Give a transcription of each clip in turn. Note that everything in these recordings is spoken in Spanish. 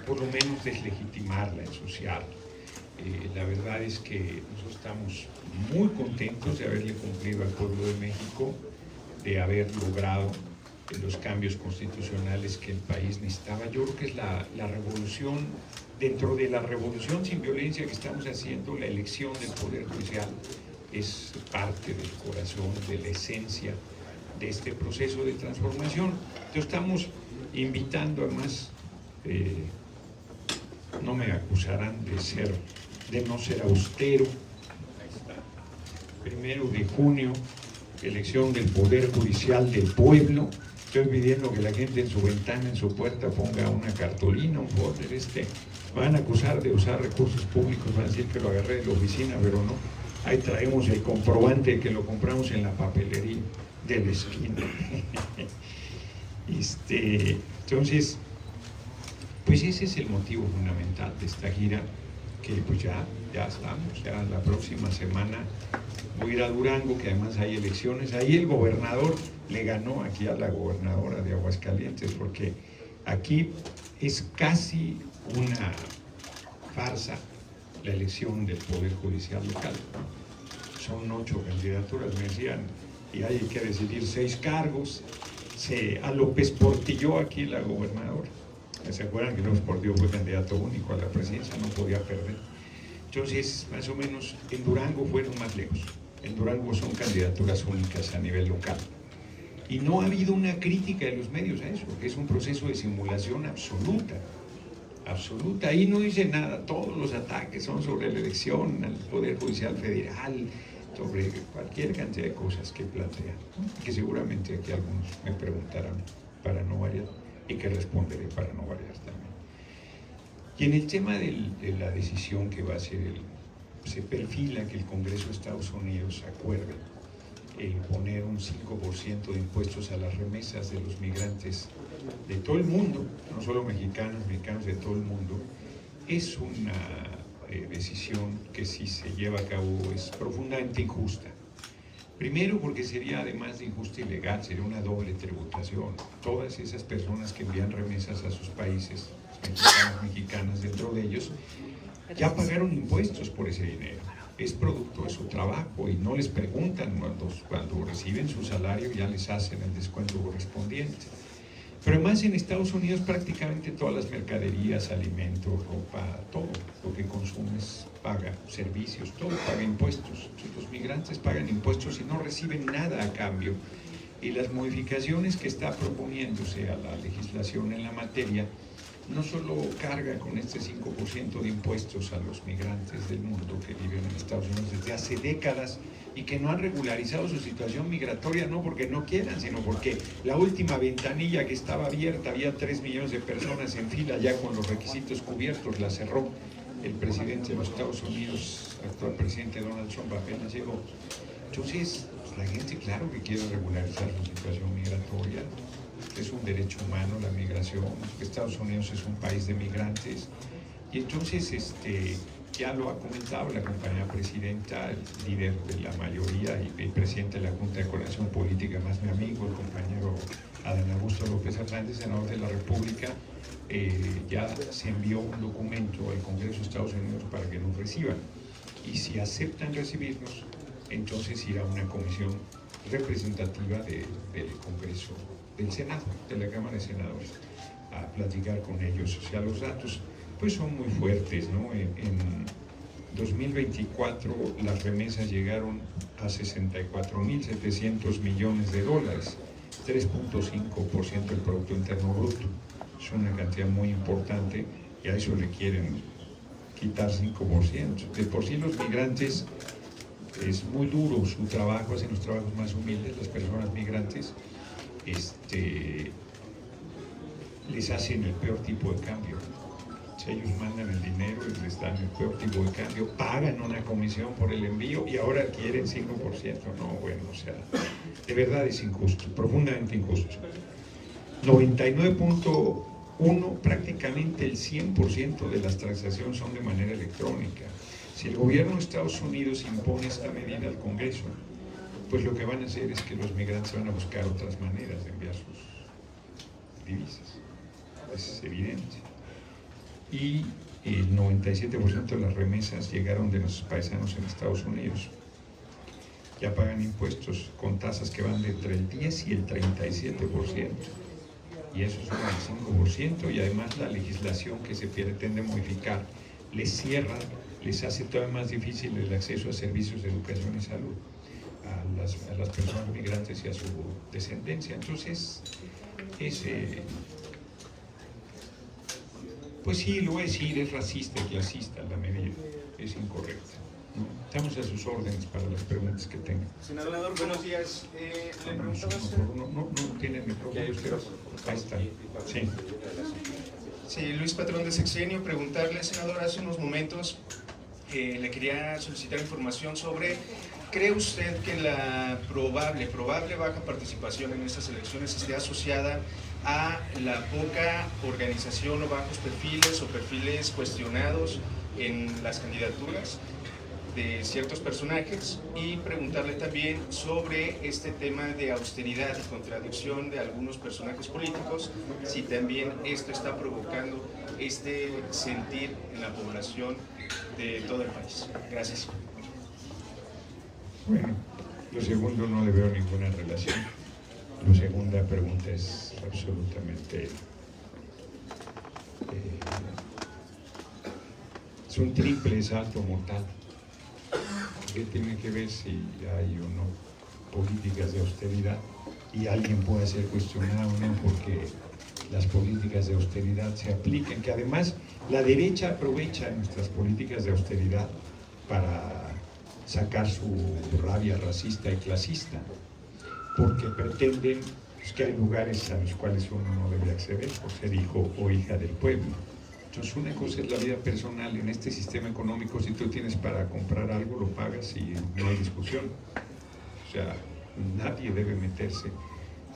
por lo menos deslegitimarla, ensuciarla. La verdad es que nosotros estamos muy contentos de haberle cumplido al pueblo de México, de haber logrado los cambios constitucionales que el país necesitaba. Yo creo que es la revolución, dentro de la revolución sin violencia que estamos haciendo, la elección del Poder Judicial es parte del corazón, de la esencia de este proceso de transformación. Entonces estamos invitando, además, no me acusarán de no ser austero. Ahí está. 1 de junio, elección del Poder Judicial del pueblo. Estoy pidiendo que la gente en su ventana, en su puerta, ponga una cartulina, un folder. Me van a acusar de usar recursos públicos, van a decir que lo agarré de la oficina, pero no. Ahí traemos el comprobante de que lo compramos en la papelería de la esquina. Entonces, pues ese es el motivo fundamental de esta gira, que pues ya estamos, ya la próxima semana voy a ir a Durango, que además hay elecciones. Ahí el gobernador le ganó aquí a la gobernadora de Aguascalientes, porque aquí es casi una farsa la elección del Poder Judicial local, ¿no? Son 8 candidaturas, me decían, y hay que decidir 6 cargos. A López Portillo aquí la gobernadora. ¿Se acuerdan que López Portillo fue candidato único a la presidencia? No podía perder. Entonces, más o menos, en Durango fueron más lejos. En Durango son candidaturas únicas a nivel local. Y no ha habido una crítica de los medios a eso, que es un proceso de simulación absoluta. Absoluta. Ahí no dice nada. Todos los ataques son sobre la elección al Poder Judicial Federal, sobre cualquier cantidad de cosas que plantean, ¿no? Que seguramente aquí algunos me preguntarán para no variar, y que responderé para no variar también. Y en el tema de la decisión que va a ser se perfila que el Congreso de Estados Unidos acuerde imponer un 5% de impuestos a las remesas de los migrantes de todo el mundo, no solo mexicanos de todo el mundo. Es una decisión que, si se lleva a cabo, es profundamente injusta. Primero, porque sería, además de injusta, ilegal, sería una doble tributación. Todas esas personas que envían remesas a sus países, mexicanas dentro de ellos, ya pagaron impuestos por ese dinero. Es producto de su trabajo y no les preguntan cuando reciben su salario, ya les hacen el descuento correspondiente. Pero además, en Estados Unidos prácticamente todas las mercaderías, alimentos, ropa, todo lo que consumes paga, servicios, todo paga impuestos. Los migrantes pagan impuestos y no reciben nada a cambio. Y las modificaciones que está proponiéndose a la legislación en la materia no solo carga con este 5% de impuestos a los migrantes del mundo que viven en Estados Unidos desde hace décadas y que no han regularizado su situación migratoria, no porque no quieran, sino porque la última ventanilla que estaba abierta, había 3 millones de personas en fila ya con los requisitos cubiertos, la cerró el presidente de los Estados Unidos, actual presidente Donald Trump, apenas llegó. Entonces, la gente, claro que quiere regularizar su situación migratoria. Es un derecho humano la migración. Estados Unidos es un país de migrantes. Y entonces, ya lo ha comentado la compañera presidenta, el líder de la mayoría y el presidente de la Junta de Coordinación Política, más mi amigo, el compañero Adán Augusto López Hernández, senador de la República. Ya se envió un documento al Congreso de Estados Unidos para que nos reciban. Y si aceptan recibirnos, entonces irá una comisión representativa del Congreso, del Senado, de la Cámara de Senadores, a platicar con ellos. O sea, los datos pues son muy fuertes, ¿no? En 2024 las remesas llegaron a 64.700 millones de dólares, 3.5% del Producto Interno Bruto. Es una cantidad muy importante y a eso le quieren quitar 5%. De por sí los migrantes, es muy duro su trabajo, hacen los trabajos más humildes, las personas migrantes, les hacen el peor tipo de cambio. Si ellos mandan el dinero y les dan el peor tipo de cambio, pagan una comisión por el envío y ahora quieren 5%. No, bueno, o sea, de verdad es injusto, profundamente injusto. 99.1, prácticamente el 100% de las transacciones son de manera electrónica. Si el gobierno de Estados Unidos impone esta medida al Congreso, pues lo que van a hacer es que los migrantes van a buscar otras maneras de enviar sus divisas. Es evidente. y el 97% de las remesas llegaron de nuestros paisanos en Estados Unidos. Ya pagan impuestos con tasas que van de entre el 10 y el 37%, y eso suma el 5%, y además la legislación que se pretende modificar les cierra, les hace todavía más difícil el acceso a servicios de educación y salud a las personas migrantes y a su descendencia. Entonces, pues sí, lo voy a decir, es racista y clasista la medida, es incorrecta. ¿No? Estamos a sus órdenes para las preguntas que tengan. Senador, buenos días. Le preguntaba no tiene el micrófono usted. Ahí está. Sí. Sí, Luis Patrón de Sexenio, preguntarle, senador, hace unos momentos le quería solicitar información sobre, ¿cree usted que la probable baja participación en estas elecciones esté asociada a la poca organización o bajos perfiles o perfiles cuestionados en las candidaturas de ciertos personajes? Y preguntarle también sobre este tema de austeridad y contradicción de algunos personajes políticos, si también esto está provocando este sentir en la población de todo el país. Gracias. Bueno, lo segundo no le veo ninguna relación. La segunda pregunta es absolutamente es un triple salto mortal. Que tiene que ver si hay o no políticas de austeridad, y alguien puede ser cuestionado o no porque las políticas de austeridad se apliquen, que además la derecha aprovecha nuestras políticas de austeridad para sacar su rabia racista y clasista, porque pretenden pues, que hay lugares a los cuales uno no debe acceder por ser hijo o hija del pueblo. Entonces, una cosa es la vida personal. En este sistema económico, si tú tienes para comprar algo, lo pagas y no hay discusión. O sea, nadie debe meterse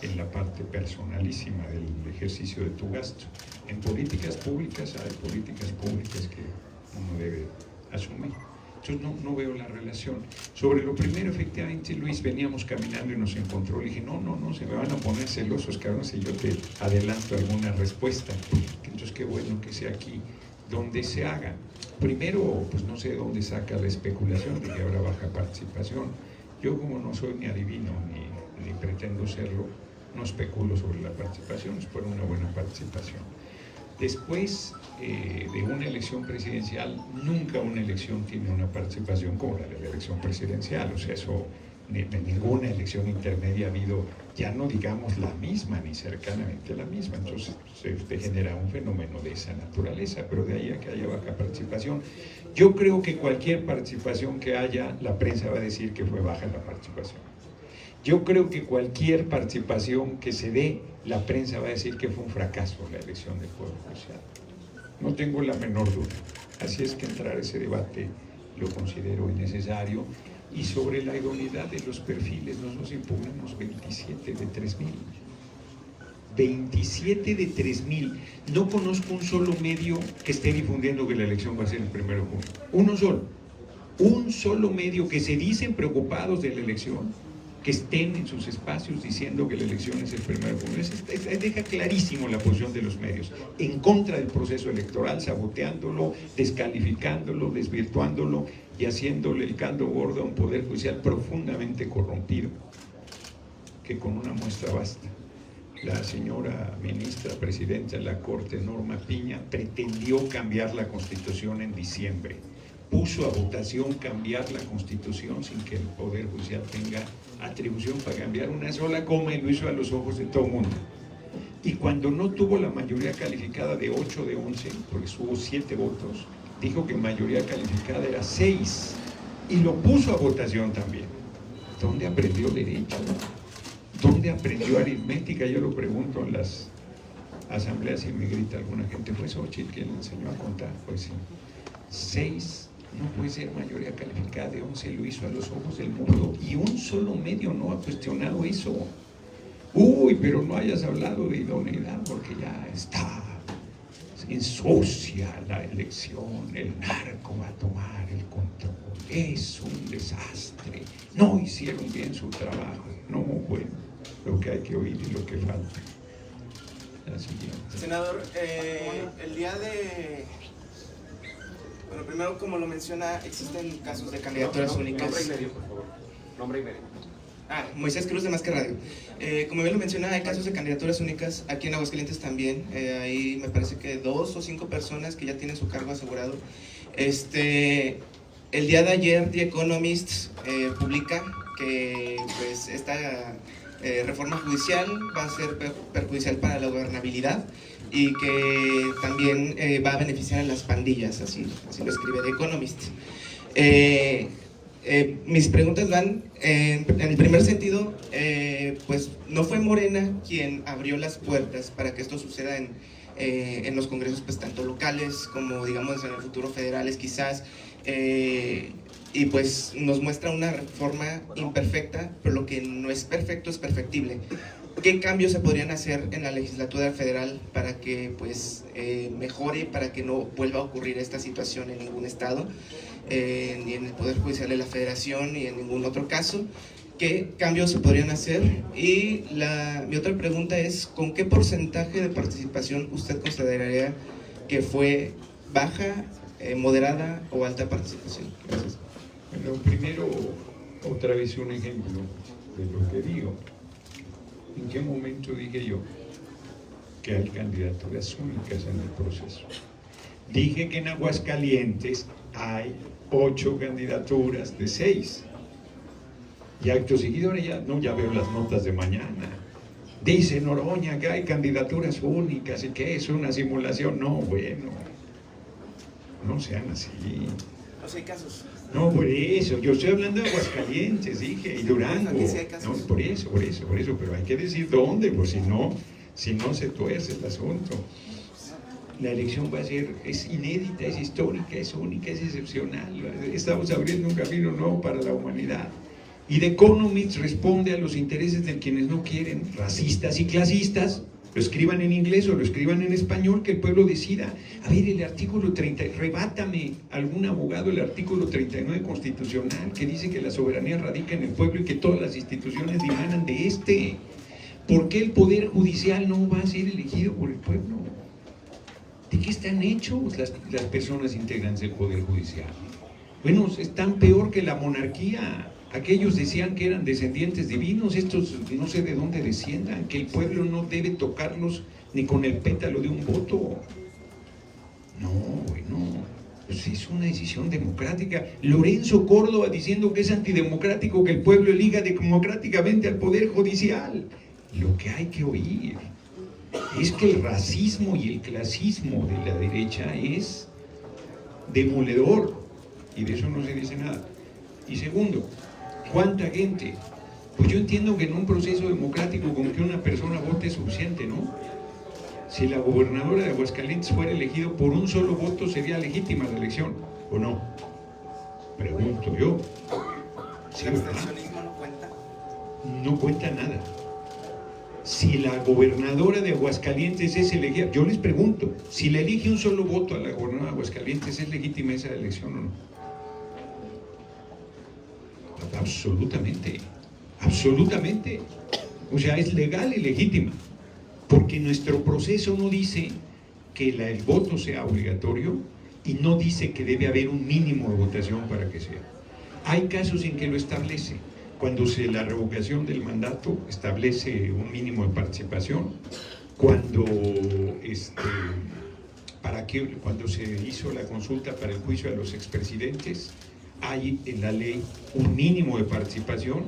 en la parte personalísima del ejercicio de tu gasto. En políticas públicas hay políticas públicas que uno debe asumir. Entonces no veo la relación. Sobre lo primero, efectivamente, Luis, veníamos caminando y nos encontró. Le dije, no, se me van a poner celosos, cabrón, si yo te adelanto alguna respuesta. Entonces, qué bueno que sea aquí donde se haga. Primero, pues no sé dónde saca la especulación de que habrá baja participación. Yo, como no soy ni adivino ni pretendo serlo, no especulo sobre la participación, espero una buena participación. Después de una elección presidencial, nunca una elección tiene una participación como la de la elección presidencial. O sea, eso, en ninguna elección intermedia ha habido, ya no digamos la misma, ni cercanamente la misma. Entonces se genera un fenómeno de esa naturaleza, pero de ahí a que haya baja participación. Yo creo que cualquier participación que haya, la prensa va a decir que fue baja la participación. Yo creo que cualquier participación que se dé, la prensa va a decir que fue un fracaso la elección del Poder Judicial. No tengo la menor duda. Así es que entrar a ese debate lo considero innecesario. Y sobre la idoneidad de los perfiles, nosotros impugnamos 27 de 3,000. 27 de 3,000. No conozco un solo medio que esté difundiendo que la elección va a ser el 1 de junio. Uno solo. Un solo medio que se dicen preocupados de la elección, que estén en sus espacios diciendo que la elección es el 1 de junio. Deja clarísimo la posición de los medios, en contra del proceso electoral, saboteándolo, descalificándolo, desvirtuándolo y haciéndole el caldo gordo a un poder judicial profundamente corrompido, que con una muestra basta. La señora ministra presidenta de la Corte, Norma Piña, pretendió cambiar la Constitución en diciembre. Puso a votación cambiar la Constitución sin que el Poder Judicial tenga atribución para cambiar una sola coma, y lo hizo a los ojos de todo el mundo. Y cuando no tuvo la mayoría calificada de 8 de 11, porque hubo 7 votos, dijo que mayoría calificada era 6 y lo puso a votación también. ¿Dónde aprendió derecho? ¿Dónde aprendió aritmética? Yo lo pregunto en las asambleas y me grita alguna gente, ¿fue Xochitl quien le enseñó a contar? Pues sí. 6 no puede ser mayoría calificada de 11, lo hizo a los ojos del mundo y un solo medio no ha cuestionado eso. Uy, pero no hayas hablado de idoneidad porque ya está, se ensucia la elección, el narco va a tomar el control, es un desastre, no hicieron bien su trabajo. No, bueno, lo que hay que oír y lo que falta. La siguiente. Senador, el día de... Bueno, primero, como lo menciona, existen casos de candidaturas únicas. Nombre y medio, por favor. Nombre y medio. Moisés Cruz de Más que Radio. Como bien lo menciona, hay casos de candidaturas únicas. Aquí en Aguascalientes también. Hay, me parece que 2 o 5 personas que ya tienen su cargo asegurado. El día de ayer, The Economist publica que pues, esta reforma judicial va a ser perjudicial para la gobernabilidad y que también va a beneficiar a las pandillas, así lo escribe The Economist. Mis preguntas van en el primer sentido, pues no fue Morena quien abrió las puertas para que esto suceda en los congresos, pues tanto locales como digamos en el futuro federales quizás, y pues nos muestra una reforma imperfecta, pero lo que no es perfecto es perfectible. ¿Qué cambios se podrían hacer en la legislatura federal para que pues mejore, para que no vuelva a ocurrir esta situación en ningún estado, ni en el Poder Judicial de la Federación, ni en ningún otro caso? ¿Qué cambios se podrían hacer? Y mi otra pregunta es, ¿con qué porcentaje de participación usted consideraría que fue baja, moderada o alta participación? Gracias. Bueno, primero, otra vez un ejemplo de lo que digo. ¿En qué momento dije yo que hay candidaturas únicas en el proceso? Dije que en Aguascalientes hay 8 candidaturas de 6. Y acto seguido ya veo las notas de mañana. Dice Noroña que hay candidaturas únicas y que es una simulación. No, bueno, no sean así. No sé, hay casos. No, por eso, yo estoy hablando de Aguascalientes, dije, y Durango. Aquí sí hay casos. No, por eso, pero hay que decir dónde, pues si no se tuerce el asunto. La elección es inédita, es histórica, es única, es excepcional. Estamos abriendo un camino nuevo para la humanidad. Y The Economist responde a los intereses de quienes no quieren, racistas y clasistas, lo escriban en inglés o lo escriban en español, que el pueblo decida. A ver, el artículo 30, rebátame algún abogado el artículo 39 constitucional que dice que la soberanía radica en el pueblo y que todas las instituciones dimanan de este. ¿Por qué el Poder Judicial no va a ser elegido por el pueblo? ¿De qué están hechos las personas integrantes del Poder Judicial? Bueno, están peor que la monarquía. Aquellos decían que eran descendientes divinos, estos no sé de dónde desciendan, que el pueblo no debe tocarlos ni con el pétalo de un voto. No, bueno, pues es una decisión democrática. Lorenzo Córdoba diciendo que es antidemocrático que el pueblo elija democráticamente al Poder Judicial. Lo que hay que oír es que el racismo y el clasismo de la derecha es demoledor, y de eso no se dice nada. Y segundo, ¿cuánta gente? Pues yo entiendo que en un proceso democrático con que una persona vote es suficiente, ¿no? Si la gobernadora de Aguascalientes fuera elegido por un solo voto, ¿sería legítima la elección o no? Pregunto yo. ¿Sí, ¿El verdad? abstencionismo no cuenta? No cuenta nada. Si la gobernadora de Aguascalientes es elegida, yo les pregunto, si le elige un solo voto a la gobernadora de Aguascalientes, ¿es legítima esa elección o no? Absolutamente, absolutamente. O sea, es legal y legítima, porque nuestro proceso no dice que el voto sea obligatorio y no dice que debe haber un mínimo de votación para que sea. Hay casos en que lo establece, cuando la revocación del mandato establece un mínimo de participación, cuando se hizo la consulta para el juicio a los expresidentes, hay en la ley un mínimo de participación,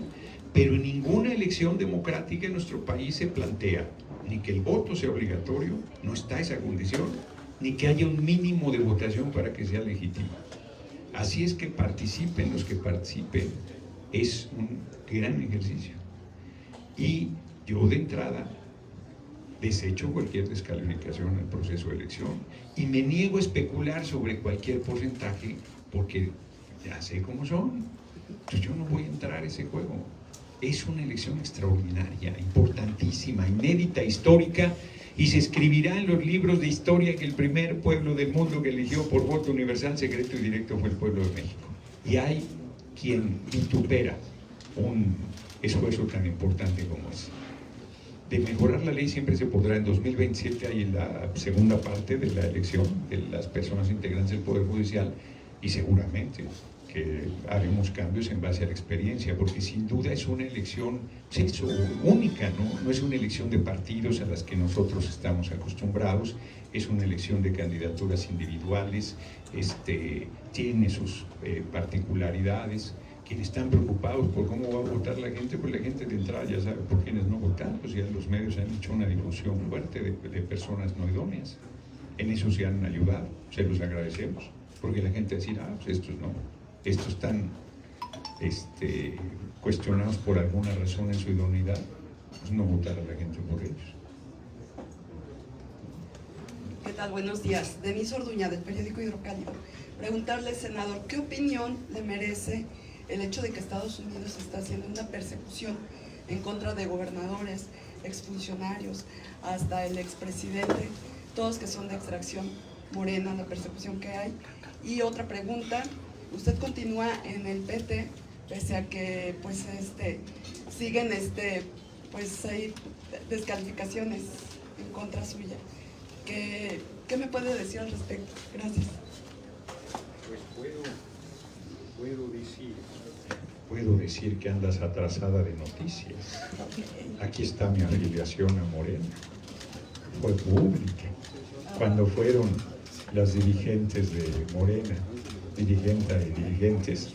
pero en ninguna elección democrática en nuestro país se plantea ni que el voto sea obligatorio, no está esa condición, ni que haya un mínimo de votación para que sea legítima. Así es que participen los que participen, es un gran ejercicio. Y yo de entrada desecho cualquier descalificación al proceso de elección y me niego a especular sobre cualquier porcentaje porque ya sé cómo son. Entonces yo no voy a entrar a ese juego. Es una elección extraordinaria, importantísima, inédita, histórica, y se escribirá en los libros de historia que el primer pueblo del mundo que eligió por voto universal, secreto y directo fue el pueblo de México. Y hay quien vitupera un esfuerzo tan importante como ese. de mejorar la ley siempre se podrá. En 2027 hay la segunda parte de la elección de las personas integrantes del Poder Judicial y seguramente que haremos cambios en base a la experiencia, porque sin duda es una elección única, ¿no? No es una elección de partidos a las que nosotros estamos acostumbrados, es una elección de candidaturas individuales, tiene sus particularidades. Quienes están preocupados por cómo va a votar la gente, pues la gente de entrada ya sabe por quiénes no votar, pues ya los medios han hecho una difusión fuerte de personas no idóneas. En eso se han ayudado, se los agradecemos, porque la gente decir, pues estos no, estos están cuestionados por alguna razón en su idoneidad, pues no votar a la gente por ellos. ¿Qué tal? Buenos días. Denise Orduña, del periódico Hidrocálido. Preguntarle, senador, ¿qué opinión le merece el hecho de que Estados Unidos está haciendo una persecución en contra de gobernadores, exfuncionarios, hasta el expresidente, todos que son de extracción morena, la persecución que hay? Y otra pregunta, usted continúa en el PT, pese a que pues siguen pues hay descalificaciones en contra suya. ¿Qué me puede decir al respecto? Gracias. Pues puedo decir que andas atrasada de noticias. Aquí está mi afiliación a Morena. Fue pública. Cuando fueron las dirigentes de Morena, dirigentes,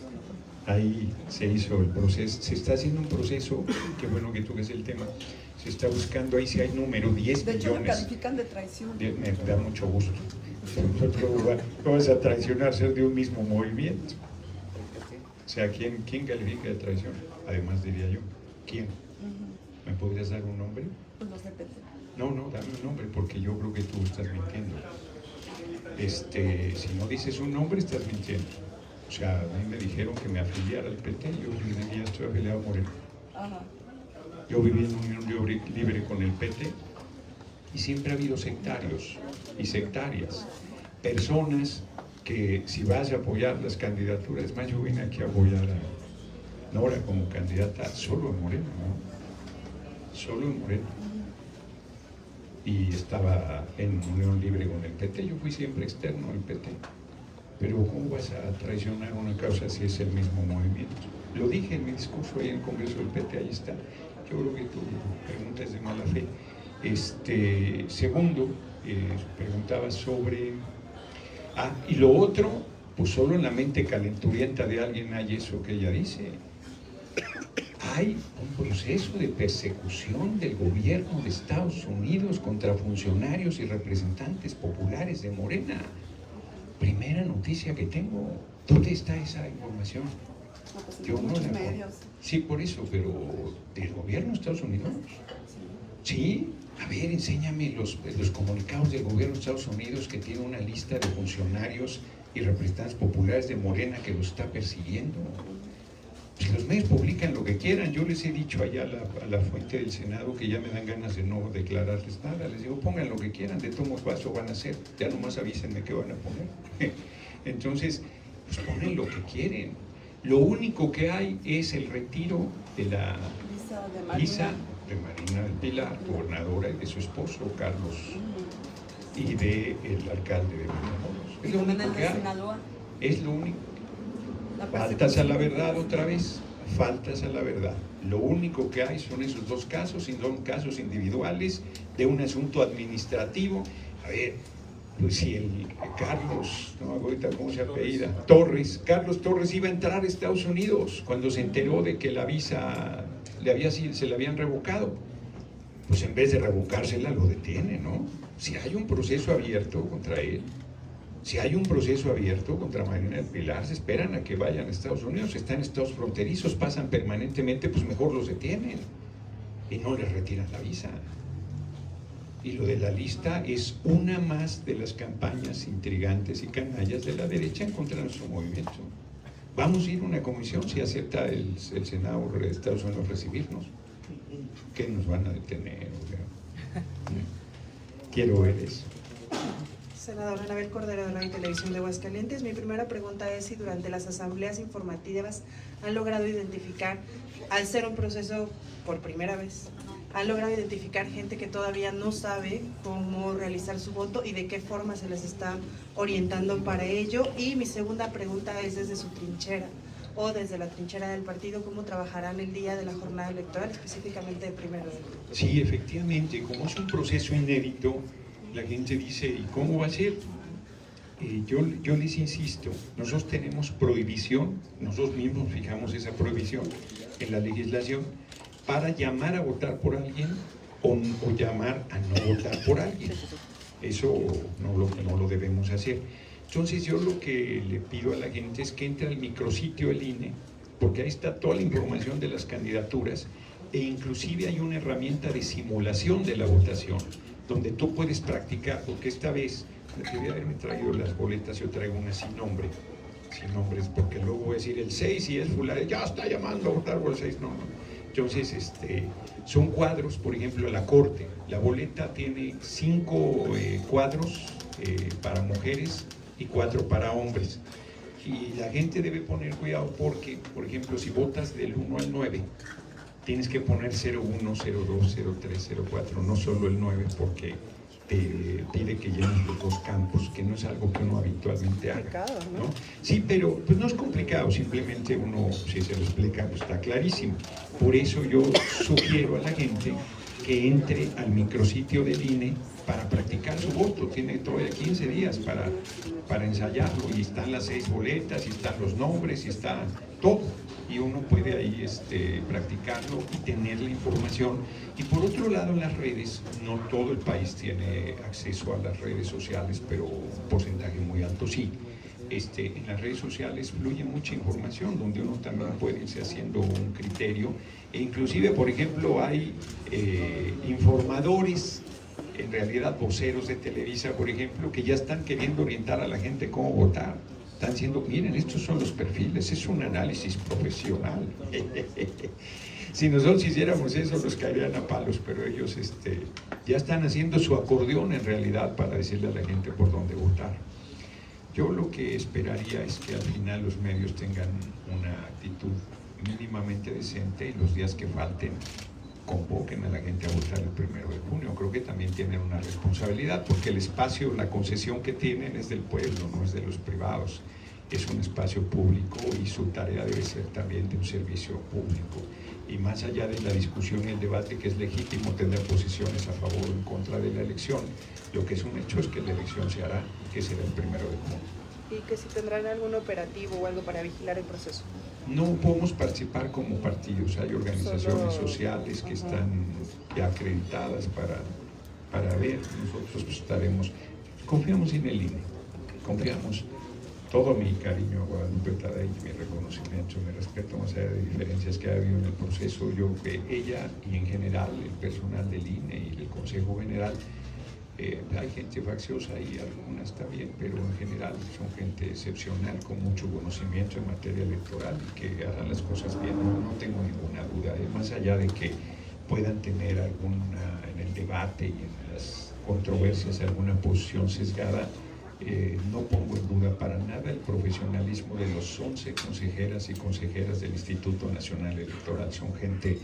ahí se hizo el proceso. Se está haciendo un proceso, qué bueno que toques el tema. Se está buscando, ahí sí hay número, 10 de hecho, millones. lo califican de traición. Me da mucho gusto. Nosotros vamos a traicionar, ser de un mismo movimiento. O sea, ¿quién califica de traición? Además diría yo, ¿quién? ¿Me podrías dar un nombre? Pues los de PT. No, dame un nombre, porque yo creo que tú estás mintiendo. Si no dices un nombre, estás mintiendo. O sea, a mí me dijeron que me afiliara al PT, yo desde que ya estoy afiliado a Morena. Ajá. Yo viví en unión libre con el PT y siempre ha habido sectarios y sectarias, personas que si vas a apoyar las candidaturas, es más, yo vine aquí a apoyar a Nora como candidata solo en Morena, ¿no? Solo en Morena. Y estaba en unión libre con el PT, yo fui siempre externo al PT. Pero ¿cómo vas a traicionar una causa si es el mismo movimiento? Lo dije en mi discurso ahí en el Congreso del PT, ahí está. Yo creo que tu pregunta es de mala fe. Segundo, preguntaba sobre... y lo otro, pues solo en la mente calenturienta de alguien hay eso que ella dice. Hay un proceso de persecución del gobierno de Estados Unidos contra funcionarios y representantes populares de Morena. Primera noticia que tengo. ¿Dónde está esa información? No, pues Yo no la medios. Sí, por eso, pero ¿del gobierno de Estados Unidos? Sí. A ver, enséñame los comunicados del gobierno de Estados Unidos que tiene una lista de funcionarios y representantes populares de Morena que los está persiguiendo. Pues los medios publican lo que quieran. Yo les he dicho allá a la fuente del Senado que ya me dan ganas de no declararles nada. Les digo, pongan lo que quieran, de todos modos eso van a hacer. Ya nomás avísenme qué van a poner. Entonces, pues ponen lo que quieren. Lo único que hay es el retiro de la visa de Marina del Pilar, gobernadora, y de su esposo, Carlos, y del alcalde de Matamoros. Es lo único que hay. Es lo único. Faltas a la verdad otra vez, faltas a la verdad. Lo único que hay son esos dos casos, y son casos individuales de un asunto administrativo. A ver, pues si el Carlos, no me acuerdo ahorita cómo se apellida, Carlos Torres iba a entrar a Estados Unidos cuando se enteró de que la visa se le habían revocado. Pues en vez de revocársela lo detiene, ¿no? Si hay un proceso abierto contra él, si hay un proceso abierto contra Marina del Pilar, se esperan a que vayan a Estados Unidos, están en estados fronterizos, pasan permanentemente, pues mejor los detienen y no les retiran la visa. Y lo de la lista es una más de las campañas intrigantes y canallas de la derecha en contra de nuestro movimiento. Vamos a ir a una comisión si acepta el Senado de Estados Unidos recibirnos. ¿Qué nos van a detener? Quiero ver eso. Senador Anabel Cordero, de la Televisión de Aguascalientes. Mi primera pregunta es si durante las asambleas informativas han logrado identificar, al ser un proceso por primera vez, ¿Han logrado identificar gente que todavía no sabe cómo realizar su voto y de qué forma se les está orientando para ello? Y mi segunda pregunta es desde su trinchera o desde la trinchera del partido, ¿cómo trabajarán el día de la jornada electoral, específicamente el 1 de julio? Sí, efectivamente, como es un proceso inédito, la gente dice, ¿y cómo va a ser? Yo les insisto, nosotros tenemos prohibición, nosotros mismos fijamos esa prohibición en la legislación para llamar a votar por alguien o llamar a no votar por alguien. Eso no lo debemos hacer. Entonces yo lo que le pido a la gente es que entre al micrositio del INE, porque ahí está toda la información de las candidaturas e inclusive hay una herramienta de simulación de la votación, donde tú puedes practicar, porque esta vez debía haberme traído las boletas, yo traigo una sin nombres, porque luego voy a decir el 6 y es fulano, ya está llamando a votar por el 6, no. Entonces, son cuadros, por ejemplo, la Corte, la boleta tiene 5 cuadros para mujeres y 4 para hombres. Y la gente debe poner cuidado porque, por ejemplo, si votas del 1 al 9, tienes que poner 01, 02, 03, 04, no solo el 9, porque te pide que llenes los 2 campos, que no es algo que uno habitualmente haga, ¿no? Sí, pero pues no es complicado, simplemente uno, si se lo explica, pues está clarísimo. Por eso yo sugiero a la gente que entre al micrositio del INE para practicar su voto. Tiene todavía 15 días para ensayarlo, y están las 6 boletas, y están los nombres, y está todo. Y uno puede ahí practicarlo y tener la información. Y por otro lado, en las redes, no todo el país tiene acceso a las redes sociales, pero un porcentaje muy alto sí. En las redes sociales fluye mucha información, donde uno también puede irse haciendo un criterio. E inclusive, por ejemplo, hay informadores, en realidad voceros de Televisa, por ejemplo, que ya están queriendo orientar a la gente cómo votar. Están diciendo, miren, estos son los perfiles, es un análisis profesional. Si nosotros hiciéramos eso, nos caerían a palos, pero ellos ya están haciendo su acordeón en realidad para decirle a la gente por dónde votar. Yo lo que esperaría es que al final los medios tengan una actitud mínimamente decente y los días que falten convoquen a la gente a votar el 1 de junio. Creo que también tienen una responsabilidad, porque el espacio, la concesión que tienen es del pueblo, no es de los privados. Es un espacio público y su tarea debe ser también de un servicio público. Y más allá de la discusión y el debate, que es legítimo tener posiciones a favor o en contra de la elección, lo que es un hecho es que la elección se hará, que será el 1 de junio. Y que si tendrán algún operativo o algo para vigilar el proceso. No podemos participar como partidos, hay organizaciones sociales que están ya acreditadas para ver, nosotros pues estaremos, confiamos en el INE, confiamos, todo mi cariño a Guadalupe Taday, mi reconocimiento, mi respeto, más allá de diferencias que ha habido en el proceso, yo que ella y en general el personal del INE y el Consejo General, hay gente facciosa y alguna está bien, pero en general son gente excepcional con mucho conocimiento en materia electoral y que harán las cosas bien, no tengo ninguna duda, más allá de que puedan tener alguna, en el debate y en las controversias, alguna posición sesgada, no pongo en duda para nada el profesionalismo de los 11 consejeras y consejeras del Instituto Nacional Electoral. Son gente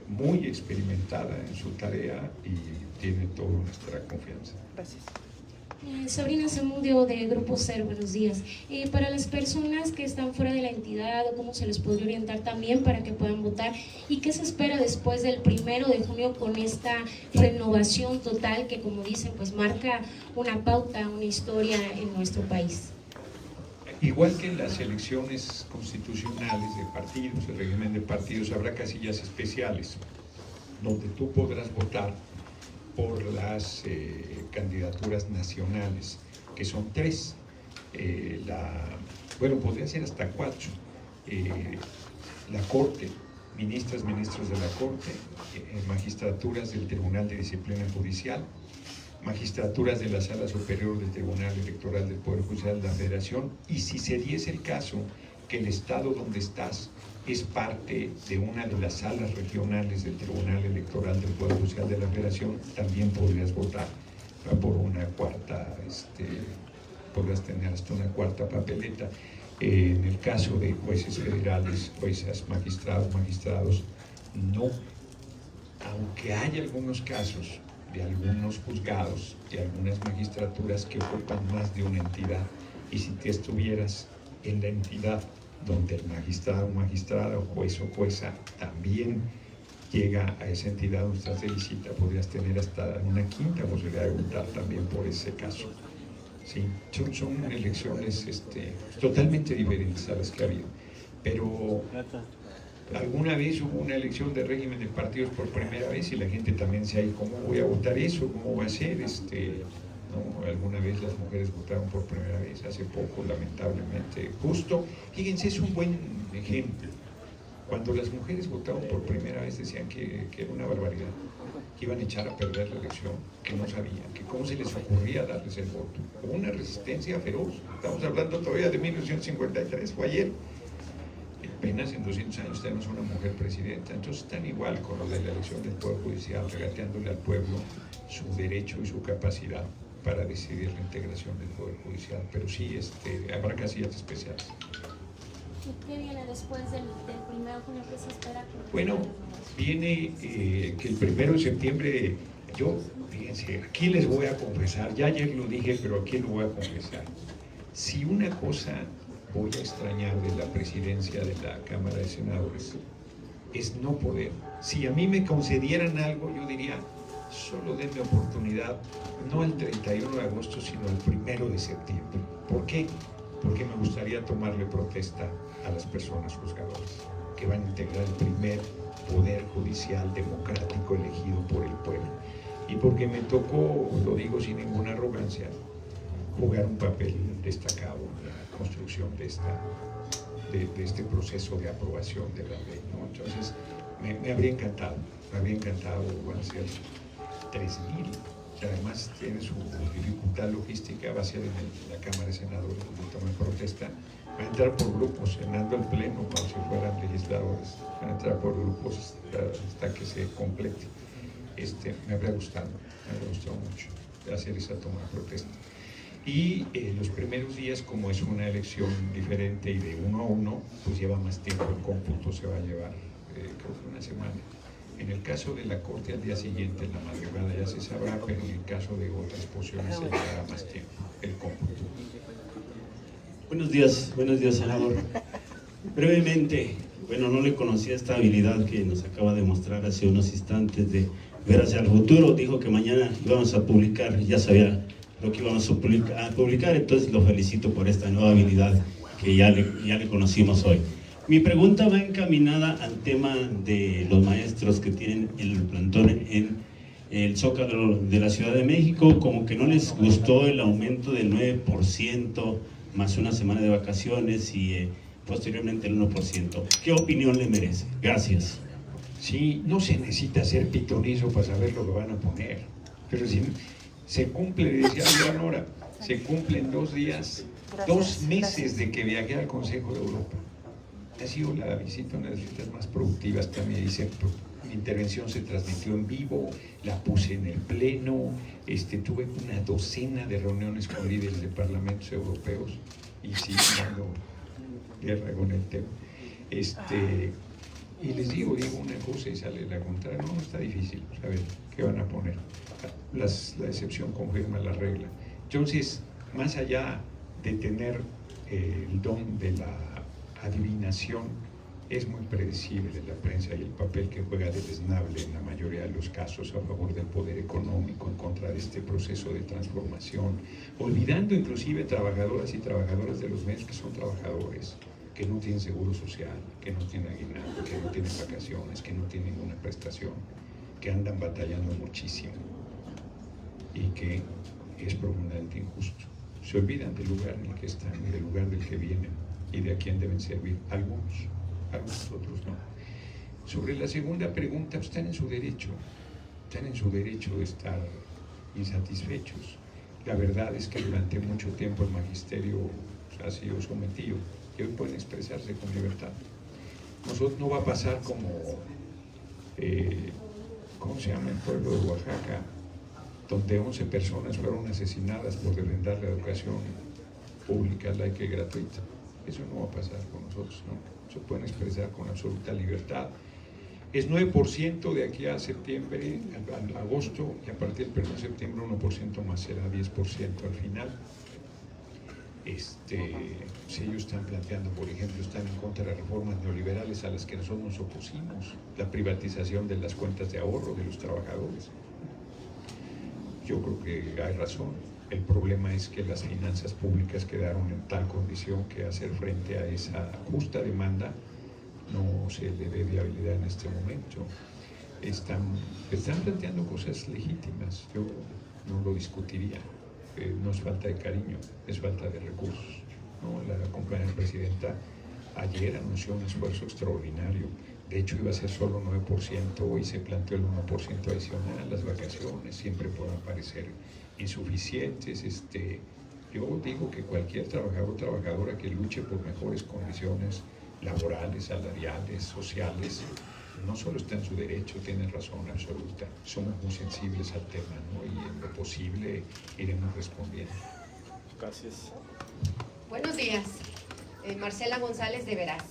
muy experimentada en su tarea y tiene toda nuestra confianza. Gracias. Sabrina Zamudio de Grupo Ser, buenos días. Para las personas que están fuera de la entidad, ¿cómo se les podría orientar también para que puedan votar? ¿Y qué se espera después del 1 de junio con esta renovación total que, como dicen, pues marca una pauta, una historia en nuestro país? Igual que en las elecciones constitucionales de partidos, el régimen de partidos, habrá casillas especiales donde tú podrás votar por las candidaturas nacionales, que son 3. Bueno, podría ser hasta 4. La Corte, ministros de la Corte, magistraturas del Tribunal de Disciplina Judicial, magistraturas de la Sala Superior del Tribunal Electoral del Poder Judicial de la Federación, y si se diese el caso que el estado donde estás es parte de una de las salas regionales del Tribunal Electoral del Poder Judicial de la Federación, también podrías votar por una cuarta, podrías tener hasta una cuarta papeleta. En el caso de jueces federales, juezas, magistrados, no aunque hay algunos casos de algunos juzgados y algunas magistraturas que ocupan más de una entidad, y si te estuvieras en la entidad donde el magistrado o magistrada o juez o jueza también llega a esa entidad donde estás de visita, podrías tener hasta una quinta posibilidad de votar también por ese caso. Sí, son elecciones totalmente diferentes a las que ha habido, pero alguna vez hubo una elección de régimen de partidos por primera vez y la gente también se dice, ¿cómo voy a votar eso? ¿Cómo va a ser? ¿No? Alguna vez las mujeres votaron por primera vez, hace poco, lamentablemente. Justo, fíjense, es un buen ejemplo. Cuando las mujeres votaron por primera vez decían que era una barbaridad, que iban a echar a perder la elección, que no sabían, que cómo se les ocurría darles el voto. Hubo una resistencia feroz. Estamos hablando todavía de 1953, fue ayer. Apenas en 200 años tenemos una mujer presidenta, entonces están igual con lo de la elección del Poder Judicial, regateándole al pueblo su derecho y su capacidad para decidir la integración del Poder Judicial, pero sí habrá casillas especiales. ¿Y qué viene después del 1 de junio? ¿Qué se espera? Bueno, viene que el 1 de septiembre, fíjense, aquí les voy a confesar, ya ayer lo dije, pero aquí lo voy a confesar. Si una cosa voy a extrañar de la presidencia de la Cámara de Senadores es no poder. Si a mí me concedieran algo, yo diría, solo denme oportunidad, no el 31 de agosto, sino el 1 de septiembre. ¿Por qué? Porque me gustaría tomarle protesta a las personas juzgadoras, que van a integrar el primer poder judicial democrático elegido por el pueblo. Y porque me tocó, lo digo sin ninguna arrogancia, jugar un papel destacado en la construcción de este proceso de aprobación de la ley, ¿no? Entonces, me habría encantado, van a ser 3,000, que además tiene su dificultad logística, va a ser en la Cámara de Senadores donde toman protesta, va a entrar por grupos, llenando el pleno como si fueran legisladores, van a entrar por grupos hasta que se complete. Me habría gustado mucho hacer esa toma de protesta. Y los primeros días, como es una elección diferente y de 1 a 1, pues lleva más tiempo, el cómputo se va a llevar creo que una semana. En el caso de la Corte al día siguiente, en la madrugada ya se sabrá, pero en el caso de otras posiciones se llevará más tiempo el cómputo. Buenos días, senador. Brevemente, bueno, no le conocía esta habilidad que nos acaba de mostrar hace unos instantes de ver hacia el futuro. Dijo que mañana íbamos a publicar, ya sabía lo que íbamos a publicar, entonces lo felicito por esta nueva habilidad que ya le conocimos hoy. Mi pregunta va encaminada al tema de los maestros que tienen el plantón en el Zócalo de la Ciudad de México, como que no les gustó el aumento del 9% más una semana de vacaciones y posteriormente el 1%. ¿Qué opinión le merece? Gracias. Sí, no se necesita ser pitonizo para saber lo que van a poner, pero si se cumple, decía Leonora, se cumplen 2 días, 2 meses de que viajé al Consejo de Europa. Ha sido la visita, una de las visitas más productivas también. Dice, mi intervención se transmitió en vivo, la puse en el pleno, tuve una docena de reuniones con líderes de parlamentos europeos y sí, dando guerra con el tema. Y les digo una cosa y sale la contraria. No está difícil saber qué van a poner. La excepción confirma la regla. Entonces, más allá de tener el don de la adivinación, es muy predecible la prensa y el papel que juega deleznable en la mayoría de los casos a favor del poder económico, en contra de este proceso de transformación, olvidando inclusive trabajadoras y trabajadores de los medios que son trabajadores, que no tienen seguro social, que no tienen aguinaldo, que no tienen vacaciones, que no tienen ninguna prestación, que andan batallando muchísimo y que es profundamente injusto. Se olvidan del lugar en el que están y del lugar del que vienen y de a quién deben servir. Algunos, otros no. Sobre la segunda pregunta, pues están en su derecho de estar insatisfechos. La verdad es que durante mucho tiempo el magisterio ha sido sometido y hoy pueden expresarse con libertad. Nosotros no va a pasar como, ¿cómo se llama el pueblo de Oaxaca?, donde 11 personas fueron asesinadas por defender la educación pública, laica y gratuita. Eso no va a pasar con nosotros, ¿no? Se pueden expresar con absoluta libertad. Es 9% de aquí a septiembre, a agosto, y a partir del 1 de septiembre 1% más, será 10% al final. Si ellos están planteando, por ejemplo, están en contra de reformas neoliberales a las que nosotros nos opusimos, la privatización de las cuentas de ahorro de los trabajadores. Yo creo que hay razón. El problema es que las finanzas públicas quedaron en tal condición que hacer frente a esa justa demanda no se le dé viabilidad en este momento. Están planteando cosas legítimas, yo no lo discutiría. No es falta de cariño, es falta de recursos, ¿no? La compañera presidenta ayer anunció un esfuerzo extraordinario. De hecho, iba a ser solo 9% y se planteó el 1% adicional. Las vacaciones siempre pueden parecer insuficientes. Yo digo que cualquier trabajador o trabajadora que luche por mejores condiciones laborales, salariales, sociales, no solo está en su derecho, tiene razón absoluta. Somos muy sensibles al tema, ¿no? Y en lo posible iremos respondiendo. Gracias. Buenos días, Marcela González de Veraz.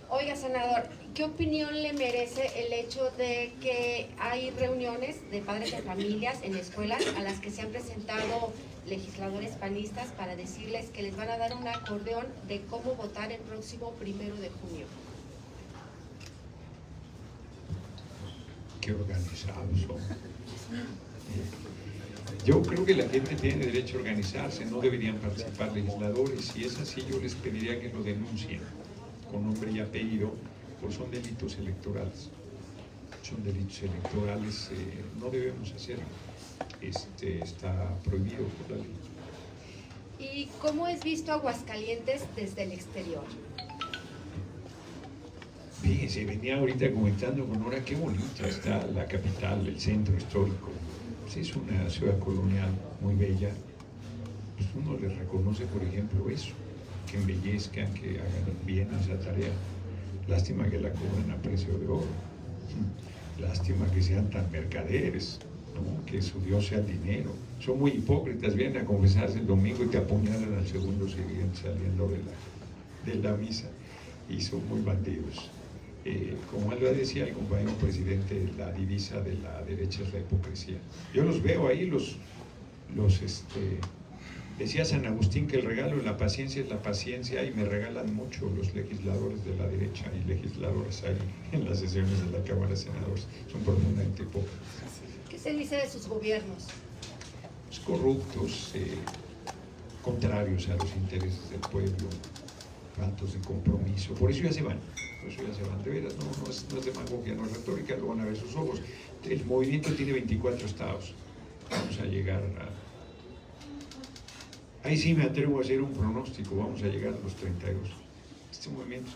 Oiga, senador, ¿qué opinión le merece el hecho de que hay reuniones de padres de familias en escuelas a las que se han presentado legisladores panistas para decirles que les van a dar un acordeón de cómo votar el próximo 1 de junio? Qué organizados son. Yo creo que la gente tiene derecho a organizarse, no deberían participar legisladores. Si es así, yo les pediría que lo denuncien con nombre y apellido, pues son delitos electorales. Son delitos electorales, no debemos hacerlo. Está prohibido por la ley. ¿Y cómo es visto Aguascalientes desde el exterior? Fíjense, venía ahorita comentando con Nora qué bonita está la capital, el centro histórico. Pues es una ciudad colonial muy bella. Pues uno les reconoce, por ejemplo, eso, que embellezcan, que hagan bien esa tarea. Lástima que la cobran a precio de oro. Lástima que sean tan mercaderes, ¿no? Que su Dios sea el dinero. Son muy hipócritas, vienen a confesarse el domingo y te apuñalan al segundo siguiente saliendo de la misa. Y son muy bandidos. Como él lo decía el compañero presidente, la divisa de la derecha es la hipocresía. Yo los veo ahí, decía San Agustín que el regalo de la paciencia es la paciencia, y me regalan mucho los legisladores de la derecha y legisladoras ahí en las sesiones de la Cámara de Senadores. Son profundamente hipócritas. ¿Qué se dice de sus gobiernos? Pues corruptos, contrarios a los intereses del pueblo, faltos de compromiso. Por eso ya se van. De veras, no es demagogia, no es retórica, lo van a ver sus ojos. El movimiento tiene 24 estados. Vamos a llegar ahí sí me atrevo a hacer un pronóstico, vamos a llegar a los 32. Este movimiento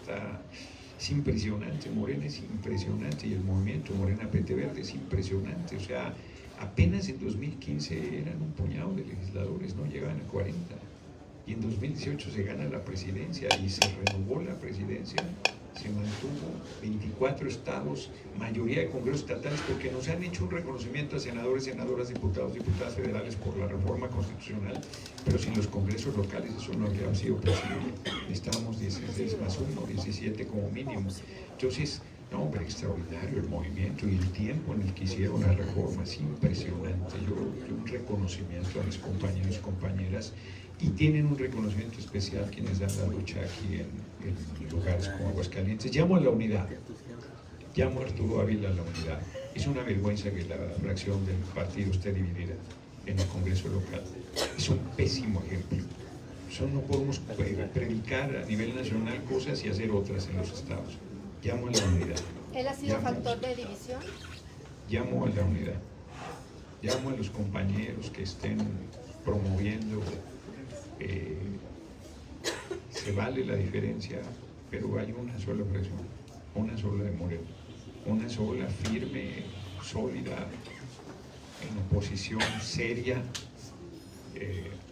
es impresionante, Morena es impresionante, y el movimiento Morena PT Verde es impresionante. O sea, apenas en 2015 eran un puñado de legisladores, no llegaban a 40. Y en 2018 se gana la presidencia y se renovó la presidencia. Se mantuvo 24 estados, mayoría de congresos estatales, porque nos han hecho un reconocimiento a senadores, senadoras, diputados, diputadas federales por la reforma constitucional, pero sin los congresos locales eso no habría sido posible. Necesitábamos 16 más 1, 17 como mínimo. Entonces, no, hombre, extraordinario el movimiento y el tiempo en el que hicieron la reforma, es impresionante. Yo un reconocimiento a mis compañeros y compañeras, y tienen un reconocimiento especial quienes dan la lucha aquí en lugares como Aguascalientes. Llamo a la unidad, llamo a Arturo Ávila a la unidad. Es una vergüenza que la fracción del partido esté dividida en el Congreso local. Es un pésimo ejemplo. No podemos predicar a nivel nacional cosas y hacer otras en los estados. Llamo a la unidad. ¿Él ha sido factor de división? Llamo a la unidad. Llamo a los compañeros que estén promoviendo. Se vale la diferencia, pero hay una sola presión, una sola de Moreno, una sola firme, sólida, en oposición seria,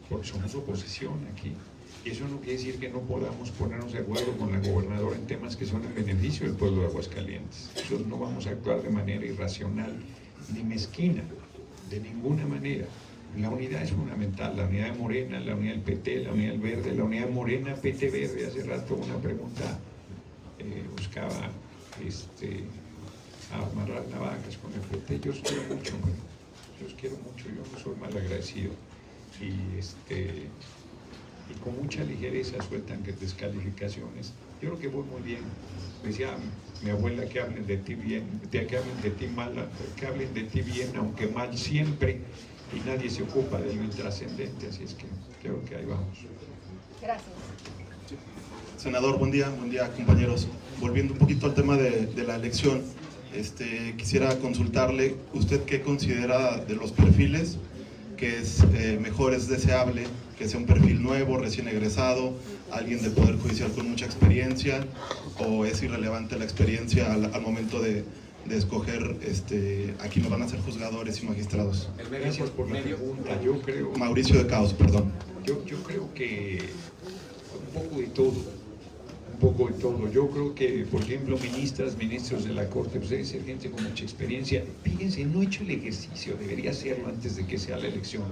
porque somos oposición aquí. Y eso no quiere decir que no podamos ponernos de acuerdo con la gobernadora en temas que son en beneficio del pueblo de Aguascalientes. Nosotros no vamos a actuar de manera irracional ni mezquina, de ninguna manera. La unidad es fundamental, la unidad de Morena, la unidad del PT, la unidad del Verde, la unidad de Morena, PT Verde. Hace rato una pregunta buscaba amarrar navajas con el PT. Yo os quiero mucho, hombre. Yo os quiero mucho, yo no soy mal agradecido. Y con mucha ligereza sueltan que descalificaciones. Yo creo que voy muy bien. Decía mi abuela que hablen de ti bien, que hablen de ti mal, que hablen de ti bien, aunque mal siempre, y nadie se ocupa de lo intrascendente, así es que creo que ahí vamos. Gracias. Senador, buen día compañeros. Volviendo un poquito al tema de la elección, quisiera consultarle, ¿usted qué considera de los perfiles? Que es mejor, es deseable que sea un perfil nuevo, recién egresado, alguien del Poder Judicial con mucha experiencia, o es irrelevante la experiencia al momento de escoger a quienes van a ser juzgadores y magistrados? Gracias por la pregunta. Yo creo... Mauricio de Caos, perdón. Yo creo que un poco de todo. Un poco de todo. Yo creo que, por ejemplo, ministros de la Corte, pues debe ser gente con mucha experiencia. Fíjense, no he hecho el ejercicio, debería hacerlo antes de que sea la elección,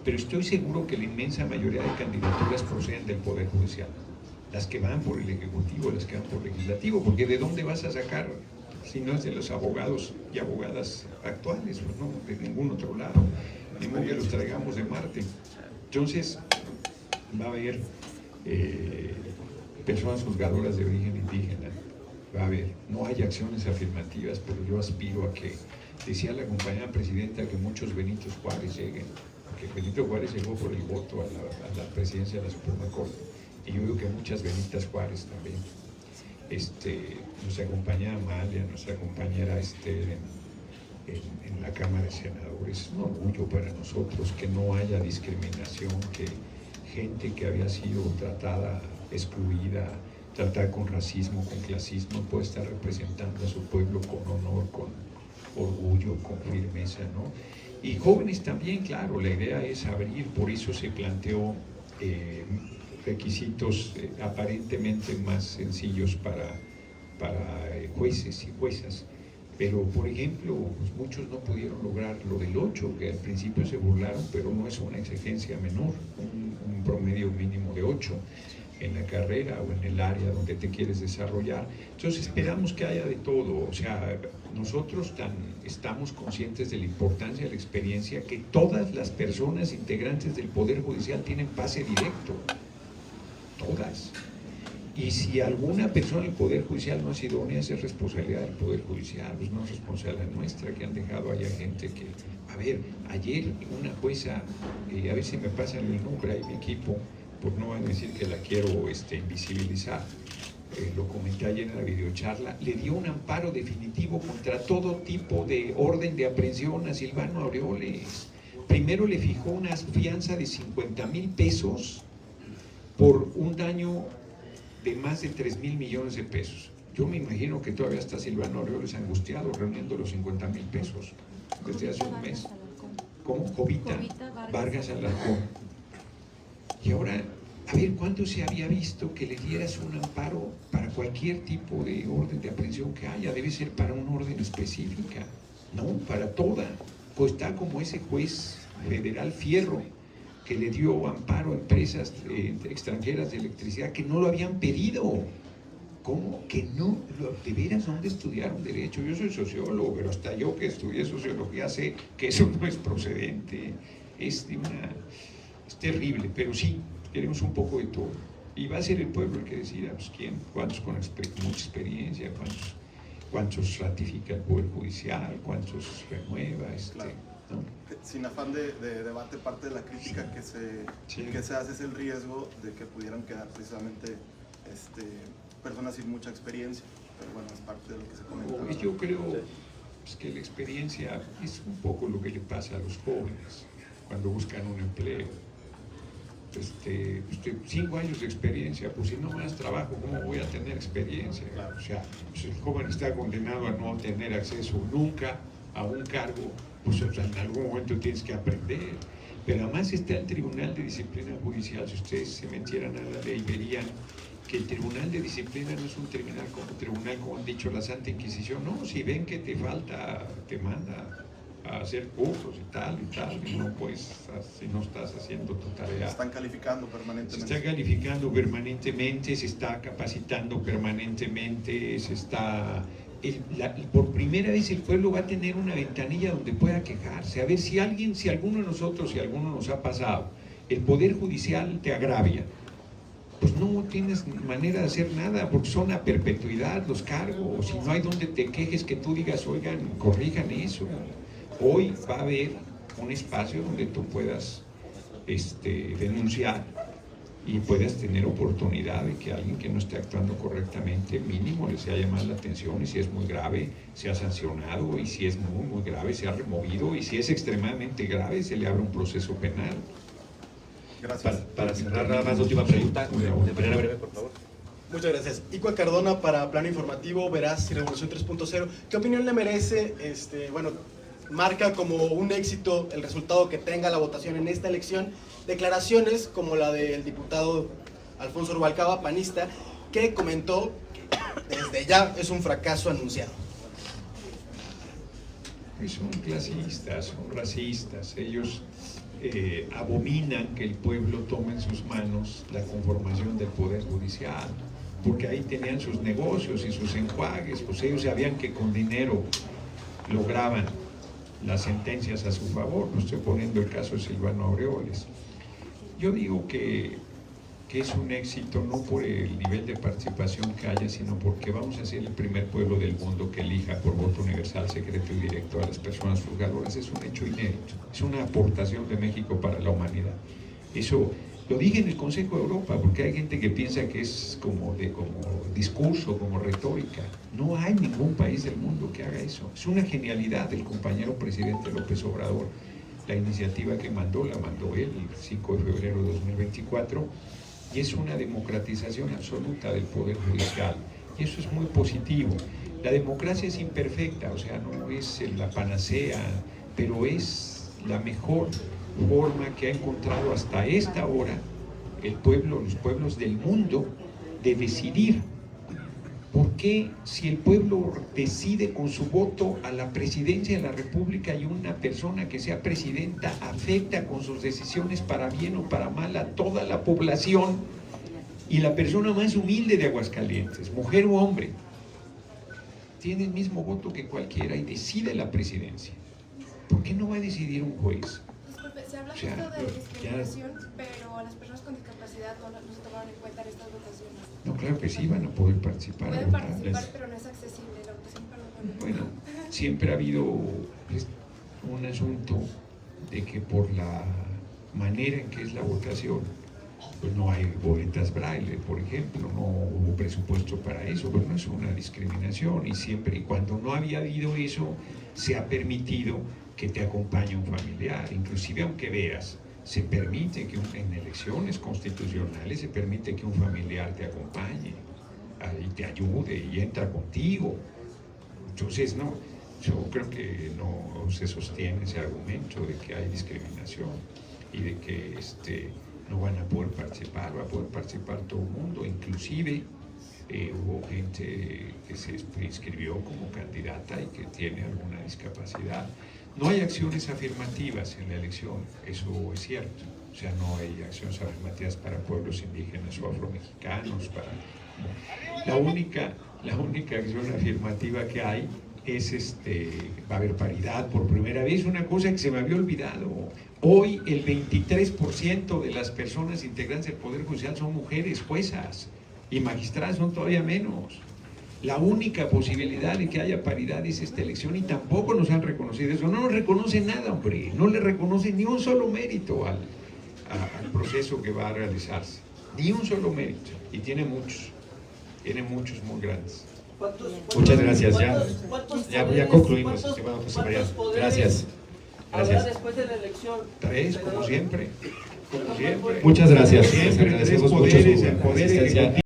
pero estoy seguro que la inmensa mayoría de candidaturas proceden del Poder Judicial. Las que van por el Ejecutivo, las que van por el Legislativo, porque ¿de dónde vas a sacar si no es de los abogados y abogadas actuales? Pues no, de ningún otro lado, ni modo que los traigamos de Marte. Entonces, va a haber personas juzgadoras de origen indígena, va a haber, no hay acciones afirmativas, pero yo aspiro a que, decía la compañera presidenta, que muchos Benitos Juárez lleguen, porque Benito Juárez llegó por el voto a la presidencia de la Suprema Corte, y yo digo que muchas Benitas Juárez también. Nos acompaña Amalia, nuestra compañera Esther en la Cámara de Senadores. Es un orgullo para nosotros que no haya discriminación, que gente que había sido tratada, excluida, tratada con racismo, con clasismo, puede estar representando a su pueblo con honor, con orgullo, con firmeza, ¿no? Y jóvenes también, claro, la idea es abrir, por eso se planteó requisitos aparentemente más sencillos para jueces y juezas. Pero, por ejemplo, pues muchos no pudieron lograr lo del 8, que al principio se burlaron, pero no es una exigencia menor, un promedio mínimo de 8 en la carrera o en el área donde te quieres desarrollar. Entonces esperamos que haya de todo. O sea, nosotros estamos conscientes de la importancia de la experiencia, que todas las personas integrantes del Poder Judicial tienen pase directo, todas. Y si alguna persona del Poder Judicial no es idónea, es responsabilidad del Poder Judicial, pues no es responsabilidad nuestra, que han dejado allá gente que... A ver, ayer una jueza, a ver si me pasan el nombre ahí mi equipo, pues no van a decir que la quiero invisibilizar, lo comenté ayer en la videocharla, le dio un amparo definitivo contra todo tipo de orden de aprehensión a Silvano Aureoles. Primero le fijó una fianza de 50,000 pesos por un daño de más de 3,000 millones de pesos. Yo me imagino que todavía está Silvano Aureoles angustiado reuniendo los 50,000 pesos desde hace un mes. ¿Cómo? Jovita Vargas Alarcón. Y ahora, a ver, ¿cuándo se había visto que le dieras un amparo para cualquier tipo de orden de aprehensión que haya? Debe ser para una orden específica, no para toda. Pues está como ese juez federal Fierro, que le dio amparo a empresas extranjeras de electricidad que no lo habían pedido. ¿Cómo? Que no, de veras, ¿dónde estudiaron Derecho? Yo soy sociólogo, pero hasta yo que estudié Sociología sé que eso no es procedente. Es terrible, pero sí, queremos un poco de todo. Y va a ser el pueblo el que decida, pues, quién, cuántos con mucha experiencia, cuántos ratifica el Poder Judicial, cuántos renueva, Claro. ¿no? Sin afán de debate, parte de la crítica que se hace es el riesgo de que pudieran quedar precisamente personas sin mucha experiencia, pero bueno, es parte de lo que se comenta. Yo creo pues, que la experiencia es un poco lo que le pasa a los jóvenes cuando buscan un empleo. 5 años de experiencia, pues si no me das trabajo, ¿cómo voy a tener experiencia? O sea, pues el joven está condenado a no tener acceso nunca a un cargo, pues o sea, en algún momento tienes que aprender. Pero además está el Tribunal de Disciplina Judicial. Si ustedes se metieran a la ley, verían que el Tribunal de Disciplina no es un tribunal como han dicho la Santa Inquisición. No, si ven que te falta, te manda a hacer cursos y tal, y no puedes, si no estás haciendo tu tarea. Se están calificando permanentemente. Se está calificando permanentemente, se está capacitando permanentemente, se está por primera vez el pueblo va a tener una ventanilla donde pueda quejarse, a ver si alguno de nosotros, si alguno nos ha pasado, el Poder Judicial te agravia, pues no tienes manera de hacer nada, porque son a perpetuidad los cargos, si no hay donde te quejes que tú digas, oigan, corrijan eso. Hoy va a haber un espacio donde tú puedas denunciar y puedas tener oportunidad de que alguien que no esté actuando correctamente, mínimo le sea llamada la atención, y si es muy grave, sea sancionado, y si es muy, muy grave, sea removido, y si es extremadamente grave, se le abre un proceso penal. Gracias. Para cerrar, nada más, última pregunta, de manera breve, por favor. Muchas gracias. Icua Cardona para Plano Informativo, Veraz y Revolución 3.0. ¿Qué opinión le merece, marca como un éxito el resultado que tenga la votación en esta elección, declaraciones como la del diputado Alfonso Rubalcaba, panista, que comentó que desde ya es un fracaso anunciado? Pues son clasistas, son racistas, ellos abominan que el pueblo tome en sus manos la conformación del Poder Judicial, porque ahí tenían sus negocios y sus enjuagues, pues ellos sabían que con dinero lograban las sentencias a su favor. No estoy poniendo el caso de Silvano Aureoles. Yo digo que es un éxito no por el nivel de participación que haya, sino porque vamos a ser el primer pueblo del mundo que elija por voto universal, secreto y directo a las personas juzgadoras. Es un hecho inédito, es una aportación de México para la humanidad. Eso lo dije en el Consejo de Europa, porque hay gente que piensa que es como discurso, como retórica. No hay ningún país del mundo que haga eso. Es una genialidad del compañero presidente López Obrador. La iniciativa que mandó, la mandó él el 5 de febrero de 2024, y es una democratización absoluta del Poder Judicial, y eso es muy positivo. La democracia es imperfecta, o sea, no es la panacea, pero es la mejor forma que ha encontrado hasta esta hora el pueblo, los pueblos del mundo, de decidir. ¿Por qué, si el pueblo decide con su voto a la presidencia de la República y una persona que sea presidenta afecta con sus decisiones para bien o para mal a toda la población, y la persona más humilde de Aguascalientes, mujer o hombre, tiene el mismo voto que cualquiera y decide la presidencia? ¿Por qué no va a decidir un juez? Disculpe, se habla justo de discriminación, pero a las personas con discapacidad no se tomaron en cuenta en estas votaciones. No, claro que sí, van a poder participar. Pueden participar, pero no es accesible la votación para los... Bueno, siempre ha habido un asunto de que por la manera en que es la votación, pues no hay boletas braille, por ejemplo, no hubo presupuesto para eso, pero no es una discriminación, y siempre y cuando no había habido eso, se ha permitido que te acompañe un familiar, inclusive aunque veas, se permite que en elecciones constitucionales se permite que un familiar te acompañe y te ayude y entra contigo. Entonces, no, yo creo que no se sostiene ese argumento de que hay discriminación y de que no van a poder participar. Va a poder participar todo el mundo, inclusive hubo gente que se inscribió como candidata y que tiene alguna discapacidad. No hay acciones afirmativas en la elección, eso es cierto. O sea, no hay acciones afirmativas para pueblos indígenas o afromexicanos. La única acción afirmativa que hay es va a haber paridad por primera vez, una cosa que se me había olvidado. Hoy el 23% de las personas integrantes del Poder Judicial son mujeres juezas, y magistradas son todavía menos. La única posibilidad de que haya paridad es esta elección, y tampoco nos han reconocido eso. No nos reconoce nada, hombre, no le reconoce ni un solo mérito al proceso que va a realizarse, ni un solo mérito, y tiene muchos muy grandes. Muchas gracias, ya concluimos, estimado José María. Gracias. Habrá después de la elección. 3, como siempre. Muchas gracias. Les Siempre agradecemos 3 mucho poderes, su el poder asistencia.